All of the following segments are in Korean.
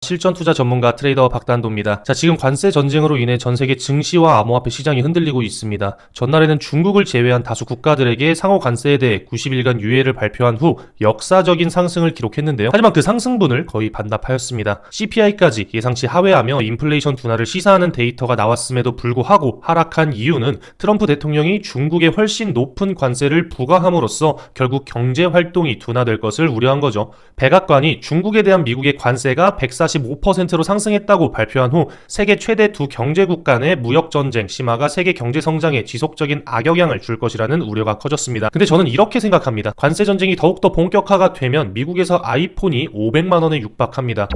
실전 투자 전문가 트레이더 박단도입니다. 자, 지금 관세 전쟁으로 인해 전 세계 증시와 암호화폐 시장이 흔들리고 있습니다. 전날에는 중국을 제외한 다수 국가들에게 상호 관세에 대해 90일간 유예를 발표한 후 역사적인 상승을 기록했는데요. 하지만 그 상승분을 거의 반납하였습니다. CPI까지 예상치 하회하며 인플레이션 둔화를 시사하는 데이터가 나왔음에도 불구하고 하락한 이유는 트럼프 대통령이 중국에 훨씬 높은 관세를 부과함으로써 결국 경제 활동이 둔화될 것을 우려한 거죠. 백악관이 중국에 대한 미국의 관세가 145%로 상승했다고 발표한 후 세계 최대 두 경제국 간의 무역전쟁 심화가 세계 경제 성장에 지속적인 악영향을 줄 것이라는 우려가 커졌습니다. 근데 저는 이렇게 생각합니다. 관세 전쟁이 더욱더 본격화가 되면 미국에서 아이폰이 500만 원에 육박합니다.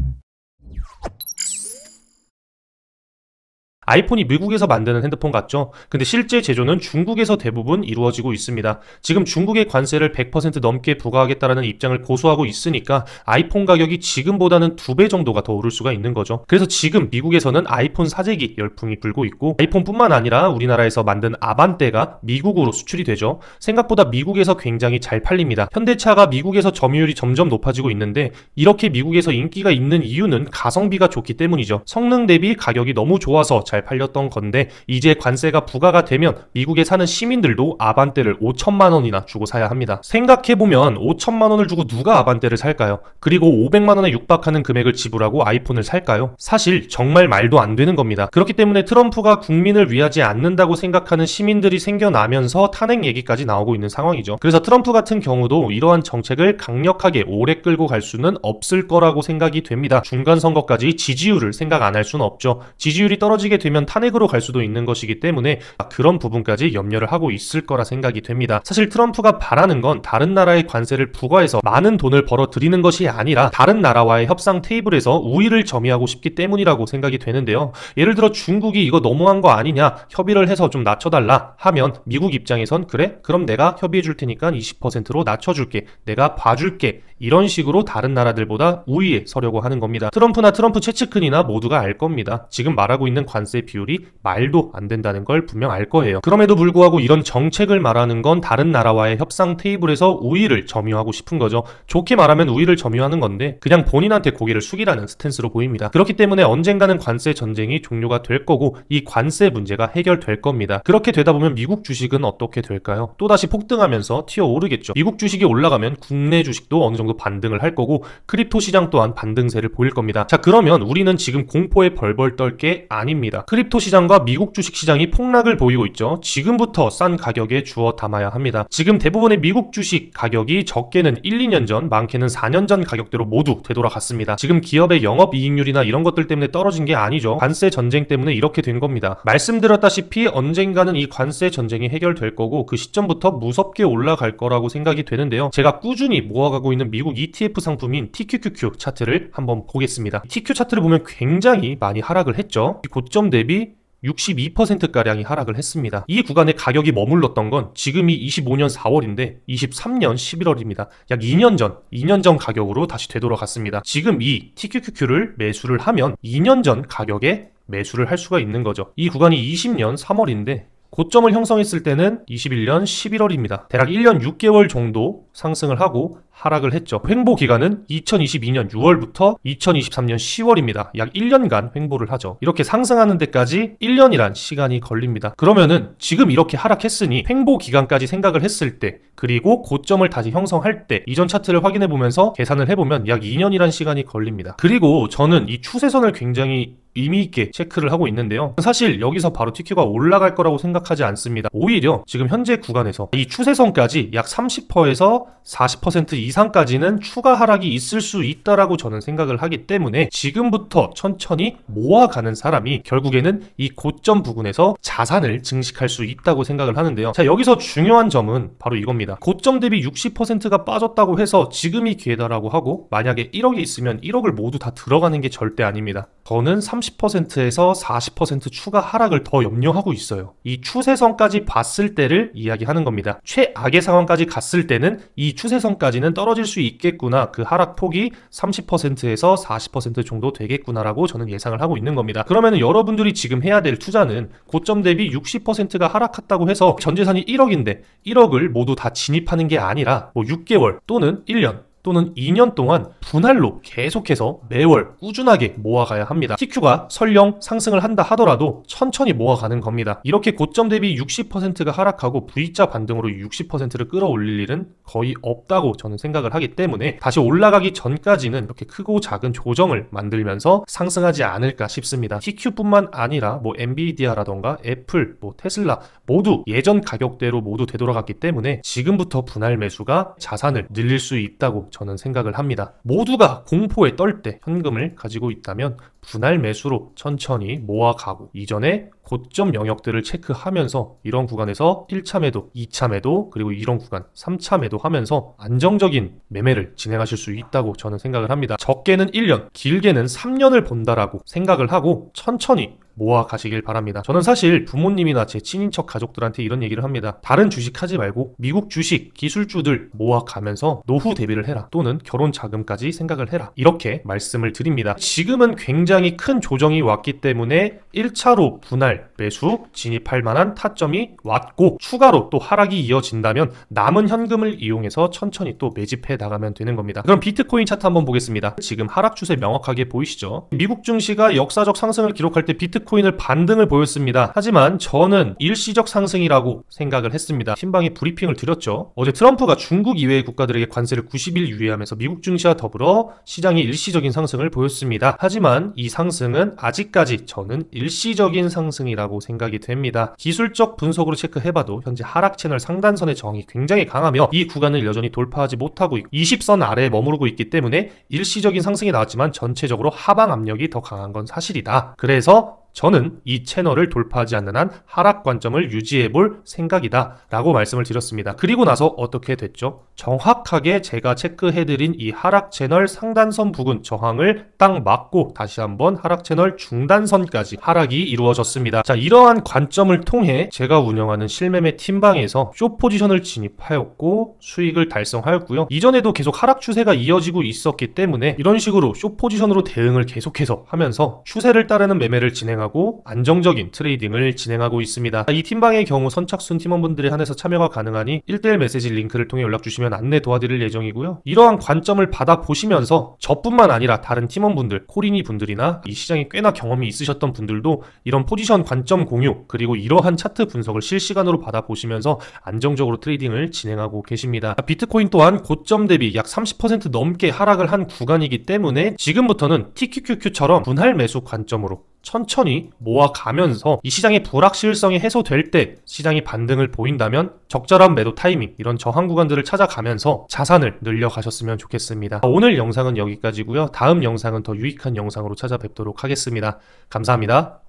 아이폰이 미국에서 만드는 핸드폰 같죠? 근데 실제 제조는 중국에서 대부분 이루어지고 있습니다. 지금 중국의 관세를 100% 넘게 부과하겠다라는 입장을 고수하고 있으니까 아이폰 가격이 지금보다는 2배 정도가 더 오를 수가 있는 거죠. 그래서 지금 미국에서는 아이폰 사재기 열풍이 불고 있고 아이폰뿐만 아니라 우리나라에서 만든 아반떼가 미국으로 수출이 되죠. 생각보다 미국에서 굉장히 잘 팔립니다. 현대차가 미국에서 점유율이 점점 높아지고 있는데 이렇게 미국에서 인기가 있는 이유는 가성비가 좋기 때문이죠. 성능 대비 가격이 너무 좋아서 잘 팔렸던 건데 이제 관세가 부과가 되면 미국에 사는 시민들도 아반떼를 5천만 원이나 주고 사야 합니다. 생각해보면 5천만 원을 주고 누가 아반떼를 살까요? 그리고 500만 원에 육박하는 금액을 지불하고 아이폰을 살까요? 사실 정말 말도 안 되는 겁니다. 그렇기 때문에 트럼프가 국민을 위하지 않는다고 생각하는 시민들이 생겨나면서 탄핵 얘기까지 나오고 있는 상황이죠. 그래서 트럼프 같은 경우도 이러한 정책을 강력하게 오래 끌고 갈 수는 없을 거라고 생각이 됩니다. 중간 선거까지 지지율을 생각 안 할 수는 없죠. 지지율이 떨어지게 되면 탄핵으로 갈 수도 있는 것이기 때문에 그런 부분까지 염려를 하고 있을 거라 생각이 됩니다. 사실 트럼프가 바라는 건 다른 나라의 관세를 부과해서 많은 돈을 벌어들이는 것이 아니라 다른 나라와의 협상 테이블에서 우위를 점유하고 싶기 때문이라고 생각이 되는데요. 예를 들어 중국이 이거 너무한 거 아니냐, 협의를 해서 좀 낮춰달라 하면 미국 입장에선 그래? 그럼 내가 협의해 줄 테니까 20%로 낮춰줄게, 내가 봐줄게, 이런 식으로 다른 나라들보다 우위에 서려고 하는 겁니다. 트럼프나 트럼프 최측근이나 모두가 알 겁니다. 지금 말하고 있는 관세 비율이 말도 안 된다는 걸 분명 알 거예요. 그럼에도 불구하고 이런 정책을 말하는 건 다른 나라와의 협상 테이블에서 우위를 점유하고 싶은 거죠. 좋게 말하면 우위를 점유하는 건데 그냥 본인한테 고개를 숙이라는 스탠스로 보입니다. 그렇기 때문에 언젠가는 관세 전쟁이 종료가 될 거고 이 관세 문제가 해결될 겁니다. 그렇게 되다 보면 미국 주식은 어떻게 될까요? 또다시 폭등하면서 튀어오르겠죠. 미국 주식이 올라가면 국내 주식도 어느 정도 반등을 할 거고 크립토 시장 또한 반등세를 보일 겁니다. 자, 그러면 우리는 지금 공포에 벌벌 떨 게 아닙니다. 크립토 시장과 미국 주식 시장이 폭락을 보이고 있죠. 지금부터 싼 가격에 주워 담아야 합니다. 지금 대부분의 미국 주식 가격이 적게는 1, 2년 전, 많게는 4년 전 가격대로 모두 되돌아갔습니다. 지금 기업의 영업이익률이나 이런 것들 때문에 떨어진 게 아니죠. 관세 전쟁 때문에 이렇게 된 겁니다. 말씀드렸다시피 언젠가는 이 관세 전쟁이 해결될 거고 그 시점부터 무섭게 올라갈 거라고 생각이 되는데요. 제가 꾸준히 모아가고 있는 미국 ETF 상품인 TQQQ 차트를 한번 보겠습니다. TQ 차트를 보면 굉장히 많이 하락을 했죠. 고점 대비 62%가량이 하락을 했습니다. 이 구간에 가격이 머물렀던 건 지금이 25년 4월인데 23년 11월입니다. 약 2년 전 가격으로 다시 되돌아갔습니다. 지금 이 TQQQ를 매수를 하면 2년 전 가격에 매수를 할 수가 있는 거죠. 이 구간이 20년 3월인데 고점을 형성했을 때는 21년 11월입니다. 대략 1년 6개월 정도 상승을 하고 하락을 했죠. 횡보 기간은 2022년 6월부터 2023년 10월입니다. 약 1년간 횡보를 하죠. 이렇게 상승하는 데까지 1년이란 시간이 걸립니다. 그러면은 지금 이렇게 하락했으니 횡보 기간까지 생각을 했을 때 그리고 고점을 다시 형성할 때 이전 차트를 확인해 보면서 계산을 해보면 약 2년이란 시간이 걸립니다. 그리고 저는 이 추세선을 굉장히 의미있게 체크를 하고 있는데요. 사실 여기서 바로 TQ가 올라갈 거라고 생각하지 않습니다. 오히려 지금 현재 구간에서 이 추세선까지 약 30%에서 40% 이상까지는 추가 하락이 있을 수 있다라고 저는 생각을 하기 때문에 지금부터 천천히 모아가는 사람이 결국에는 이 고점 부근에서 자산을 증식할 수 있다고 생각을 하는데요. 자, 여기서 중요한 점은 바로 이겁니다. 고점 대비 60%가 빠졌다고 해서 지금이 기회다라고 하고 만약에 1억이 있으면 1억을 모두 다 들어가는 게 절대 아닙니다. 저는 30%에서 40% 추가 하락을 더 염려하고 있어요. 이 추세선까지 봤을 때를 이야기하는 겁니다. 최악의 상황까지 갔을 때는 이 추세선까지는 떨어질 수 있겠구나, 그 하락폭이 30%에서 40% 정도 되겠구나라고 저는 예상을 하고 있는 겁니다. 그러면 여러분들이 지금 해야 될 투자는 고점 대비 60%가 하락했다고 해서 전재산이 1억인데 1억을 모두 다 진입하는 게 아니라 뭐 6개월 또는 1년 또는 2년 동안 분할로 계속해서 매월 꾸준하게 모아가야 합니다. TQ가 설령 상승을 한다 하더라도 천천히 모아가는 겁니다. 이렇게 고점 대비 60%가 하락하고 V자 반등으로 60%를 끌어올릴 일은 거의 없다고 저는 생각을 하기 때문에 다시 올라가기 전까지는 이렇게 크고 작은 조정을 만들면서 상승하지 않을까 싶습니다. TQ뿐만 아니라 뭐 엔비디아라던가 애플, 뭐 테슬라 모두 예전 가격대로 모두 되돌아갔기 때문에 지금부터 분할 매수가 자산을 늘릴 수 있다고 저는 생각을 합니다. 모두가 공포에 떨 때 현금을 가지고 있다면 분할 매수로 천천히 모아가고 이전에 고점 영역들을 체크하면서 이런 구간에서 1차 매도, 2차 매도, 그리고 이런 구간 3차 매도 하면서 안정적인 매매를 진행하실 수 있다고 저는 생각을 합니다. 적게는 1년, 길게는 3년을 본다라고 생각을 하고 천천히 모아 가시길 바랍니다. 저는 사실 부모님이나 제 친인척 가족들한테 이런 얘기를 합니다. 다른 주식 하지 말고 미국 주식, 기술주들 모아 가면서 노후 대비를 해라. 또는 결혼 자금까지 생각을 해라. 이렇게 말씀을 드립니다. 지금은 굉장히 큰 조정이 왔기 때문에 1차로 분할 매수 진입할 만한 타점이 왔고 추가로 또 하락이 이어진다면 남은 현금을 이용해서 천천히 또 매집해 나가면 되는 겁니다. 그럼 비트코인 차트 한번 보겠습니다. 지금 하락 추세 명확하게 보이시죠? 미국 증시가 역사적 상승을 기록할 때 비트코인을 반등을 보였습니다. 하지만 저는 일시적 상승이라고 생각을 했습니다. 신방에 브리핑을 드렸죠. 어제 트럼프가 중국 이외의 국가들에게 관세를 90일 유예하면서 미국 증시와 더불어 시장이 일시적인 상승을 보였습니다. 하지만 이 상승은 아직까지 저는 일시적인 상승이라고 생각이 됩니다. 기술적 분석으로 체크해봐도 현재 하락 채널 상단선의 저항이 굉장히 강하며 이 구간을 여전히 돌파하지 못하고 있고 20선 아래에 머무르고 있기 때문에 일시적인 상승이 나왔지만 전체적으로 하방 압력이 더 강한 건 사실이다. 그래서 저는 이 채널을 돌파하지 않는 한 하락 관점을 유지해 볼 생각이다 라고 말씀을 드렸습니다. 그리고 나서 어떻게 됐죠? 정확하게 제가 체크해드린 이 하락 채널 상단선 부근 저항을 딱 맞고 다시 한번 하락 채널 중단선까지 하락이 이루어졌습니다. 자, 이러한 관점을 통해 제가 운영하는 실매매 팀방에서 숏 포지션을 진입하였고 수익을 달성하였고요. 이전에도 계속 하락 추세가 이어지고 있었기 때문에 이런 식으로 숏 포지션으로 대응을 계속해서 하면서 추세를 따르는 매매를 진행하고 안정적인 트레이딩을 진행하고 있습니다. 이 팀방의 경우 선착순 팀원분들에 한해서 참여가 가능하니 1대1 메시지 링크를 통해 연락 주시면 안내 도와드릴 예정이고요. 이러한 관점을 받아보시면서 저뿐만 아니라 다른 팀원분들, 코리니 분들이나 이 시장에 꽤나 경험이 있으셨던 분들도 이런 포지션 관점 공유 그리고 이러한 차트 분석을 실시간으로 받아보시면서 안정적으로 트레이딩을 진행하고 계십니다. 비트코인 또한 고점 대비 약 30% 넘게 하락을 한 구간이기 때문에 지금부터는 TQQQ처럼 분할 매수 관점으로 천천히 모아가면서 이 시장의 불확실성이 해소될 때 시장이 반등을 보인다면 적절한 매도 타이밍 이런 저항 구간들을 찾아가면서 자산을 늘려가셨으면 좋겠습니다. 오늘 영상은 여기까지고요. 다음 영상은 더 유익한 영상으로 찾아뵙도록 하겠습니다. 감사합니다.